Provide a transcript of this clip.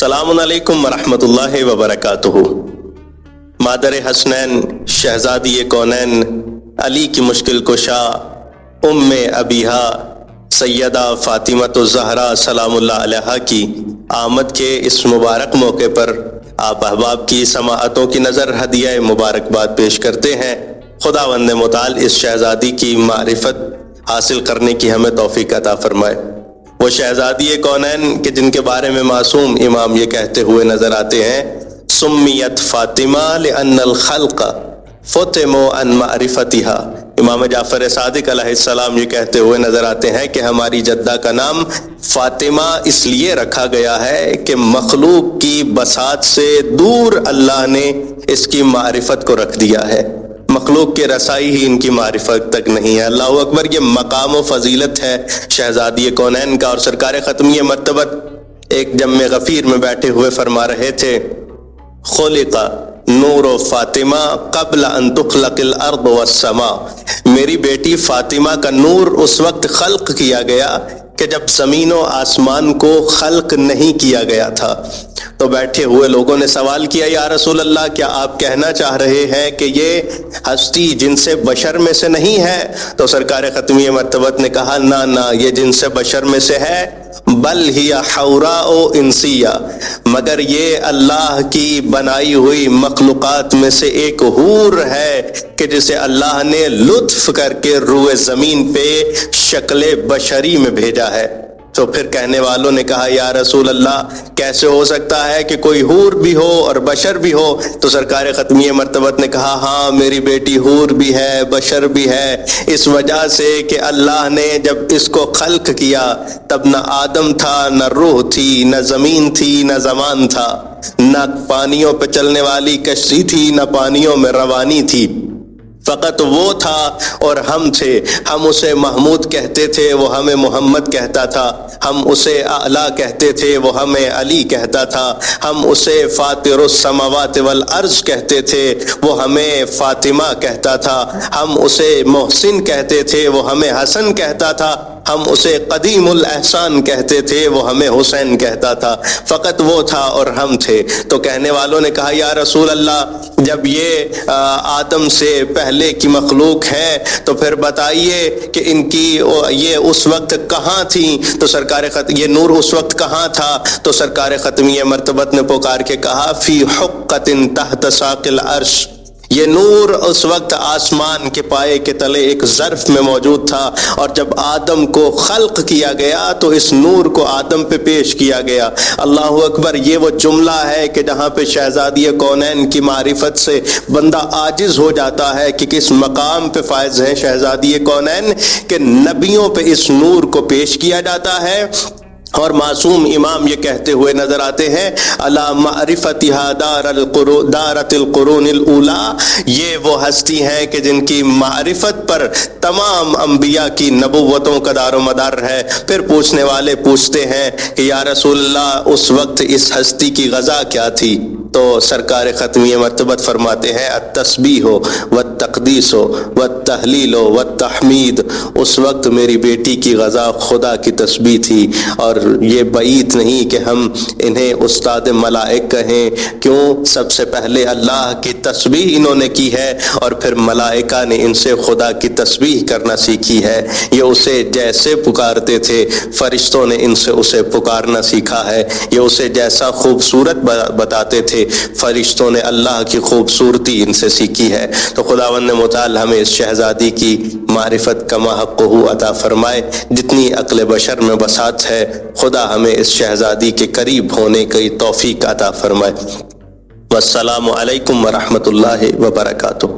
السلام علیکم ورحمۃ اللہ وبرکاتہ۔ مادر حسنین، شہزادی کونین، علی کی مشکل کشا، ام ابیہا سیدہ فاطمۃ الزہرا سلام اللہ علیہا کی آمد کے اس مبارک موقع پر آپ احباب کی سماعتوں کی نظر ہدیہ مبارکباد پیش کرتے ہیں۔ خداوند متعال اس شہزادی کی معرفت حاصل کرنے کی ہمیں توفیق عطا فرمائے۔ وہ شہزادی کونین کہ جن کے بارے میں معصوم امام یہ کہتے ہوئے نظر آتے ہیں، سمیت فاطمہ لأن الخلق فتموا عن معرفتها۔ امام جعفر صادق علیہ السلام یہ کہتے ہوئے نظر آتے ہیں کہ ہماری جدہ کا نام فاطمہ اس لیے رکھا گیا ہے کہ مخلوق کی بساط سے دور اللہ نے اس کی معرفت کو رکھ دیا ہے، مخلوق کے رسائی ہی ان کی معرفت تک نہیں ہے۔ اللہ اکبر، یہ مقام و فضیلت ہے شہزادی کونین کا۔ اور سرکار ختمی مرتبت ایک جم غفیر میں بیٹھے ہوئے فرما رہے تھے، خلق نور فاطمہ قبل ان تخلق الارض والسماء۔ میری بیٹی فاطمہ کا نور اس وقت خلق کیا گیا کہ جب زمین و آسمان کو خلق نہیں کیا گیا تھا۔ تو بیٹھے ہوئے لوگوں نے سوال کیا، یا رسول اللہ، کیا آپ کہنا چاہ رہے ہیں کہ یہ ہستی جن سے بشر میں سے نہیں ہے؟ تو سرکار ختمی مرتبت نے کہا، نہ، یہ جن سے بشر میں سے ہے، بل ہی حوراء انسیہ، مگر یہ اللہ کی بنائی ہوئی مخلوقات میں سے ایک حور ہے کہ جسے اللہ نے لطف کر کے روئے زمین پہ شکل بشری میں بھیجا ہے۔ تو پھر کہنے والوں نے کہا، یا رسول اللہ، کیسے ہو سکتا ہے کہ کوئی حور بھی ہو اور بشر بھی ہو؟ تو سرکار ختمی مرتبت نے کہا، ہاں، میری بیٹی حور بھی ہے، بشر بھی ہے، اس وجہ سے کہ اللہ نے جب اس کو خلق کیا تب نہ آدم تھا، نہ روح تھی، نہ زمین تھی، نہ زمان تھا، نہ پانیوں پہ چلنے والی کشتی تھی، نہ پانیوں میں روانی تھی، فقط وہ تھا اور ہم تھے۔ ہم اسے محمود کہتے تھے، وہ ہمیں محمد کہتا تھا، ہم اسے اعلیٰ کہتے تھے، وہ ہمیں علی کہتا تھا، ہم اسے فاطر السماوات والارض کہتے تھے، وہ ہمیں فاطمہ کہتا تھا، ہم اسے محسن کہتے تھے، وہ ہمیں حسن کہتا تھا، ہم اسے قدیم الاحسان کہتے تھے، وہ ہمیں حسین کہتا تھا، فقط وہ تھا اور ہم تھے۔ تو کہنے والوں نے کہا، یا رسول اللہ، جب یہ آدم سے پہلے کی مخلوق ہے تو پھر بتائیے کہ ان کی یہ اس وقت کہاں تھیں؟ تو یہ نور اس وقت کہاں تھا؟ تو سرکار ختمی مرتبت نے پکار کے کہا، فی حقۃ تحت ساق العرش۔ یہ نور اس وقت آسمان کے پائے کے تلے ایک ظرف میں موجود تھا، اور جب آدم کو خلق کیا گیا تو اس نور کو آدم پہ پیش کیا گیا۔ اللہ اکبر، یہ وہ جملہ ہے کہ جہاں پہ شہزادی کونین کی معرفت سے بندہ عاجز ہو جاتا ہے کہ کس مقام پہ فائز ہے شہزادی کونین کہ نبیوں پہ اس نور کو پیش کیا جاتا ہے۔ اور معصوم امام یہ کہتے ہوئے نظر آتے ہیں، علی معرفتھا دارت القرون الاولی، یہ وہ ہستی ہیں کہ جن کی معرفت پر تمام انبیاء کی نبوتوں کا دار و مدار ہے۔ پھر پوچھنے والے پوچھتے ہیں کہ یا رسول اللہ، اس وقت اس ہستی کی غذا کیا تھی؟ تو سرکار ختمی مرتبت فرماتے ہیں، التسبیح والتقدیس والتحلیل والتحمید۔ اس وقت میری بیٹی کی غذا خدا کی تسبیح تھی، اور یہ بعید نہیں کہ ہم انہیں استاد ملائک کہیں۔ کیوں؟ سب سے پہلے اللہ کی تسبیح انہوں نے کی ہے، اور پھر ملائکہ نے ان سے خدا کی تسبیح کرنا سیکھی ہے۔ یہ اسے جیسے پکارتے تھے، فرشتوں نے ان سے اسے پکارنا سیکھا ہے۔ یہ اسے جیسا خوبصورت بتاتے تھے، فرشتوں نے اللہ کی خوبصورتی ان سے سیکھی ہے۔ تو خداوند متعال ہمیں اس شہزادی کی معرفت کما حقہ عطا فرمائے۔ جتنی عقل بشر میں بساط ہے، خدا ہمیں اس شہزادی کے قریب ہونے کی توفیق عطا فرمائے۔ والسلام علیکم ورحمۃ اللہ وبرکاتہ۔